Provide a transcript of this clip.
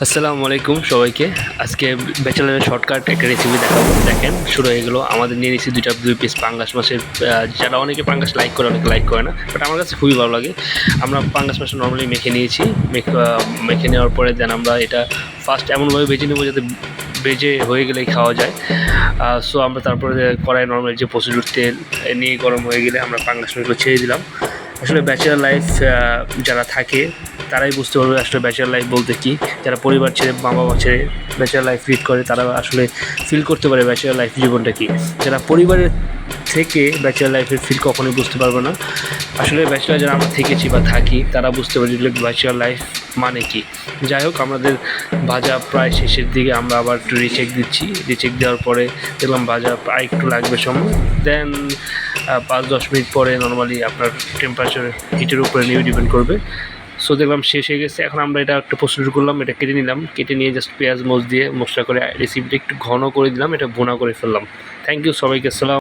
আসসালামু আলাইকুম সবাইকে। আজকে ব্যাচেলারের শর্টকাট একটা রেসিপি দেখাবো। দেখেন শুরু হয়ে গেল। আমাদের নিয়ে নিয়েছি 2 পিস পাঙ্গাস মাছের। যারা অনেকে পাঙ্গাস লাইক করে, অনেকে লাইক করে না, বাট আমার কাছে খুবই ভালো লাগে। আমরা পাঙ্গাস মাছটা নর্মালি মেখে নিয়েছি। মেখে নেওয়ার পরে দেন আমরা এটা ফার্স্ট এমনভাবে ভেজে নেবো যাতে ভেজে হয়ে গেলেই খাওয়া যায়। সো আমরা তারপরে কড়াই নর্মালি যে প্রসিডিউর তেল নিয়ে গরম হয়ে গেলে আমরা পাঙ্গাস মাছগুলো ছেড়ে দিলাম। আসলে ব্যাচেলার লাইফ যারা থাকে তারাই বুঝতে পারবে আসলে ব্যাচেলার লাইফ বলতে কী। যারা পরিবার ছেড়ে মা বাবা ছেড়ে ব্যাচেলার লাইফ লিড করে তারা আসলে ফিল করতে পারে ব্যাচেলার লাইফ জীবনটা কী। যারা পরিবারের থেকে ব্যাচেলার লাইফের ফিল কখনোই বুঝতে পারবে না। আসলে ব্যাচেলার যারা আমরা থেকেছি বা থাকি তারা বুঝতে পারি যে ব্যাচেলার লাইফ মানে কি। যাই হোক, আমাদের ভাজা প্রায় শেষের দিকে আমরা আবার একটু রিচেক দিচ্ছি। রিচেক দেওয়ার পরে দেখলাম ভাজা প্রায় একটু লাগবে সময়। দেন 5-10 মিনিট পরে নর্মালি আপনার টেম্পারেচার হিটের উপরে নিয়ে ডিপেন্ড করবে। সো দেখলাম শেষ হয়ে গেছে। এখন আমরা এটা একটা প্রসিডিউর করলাম, এটা কেটে নিলাম। কেটে নিয়ে জাস্ট পেঁয়াজ মরিচ দিয়ে মশলা করে রেসিপিটা একটু ঘন করে দিলাম, এটা ভুনা করে ফেললাম। থ্যাংক ইউ সবাইকে। আসসালাম।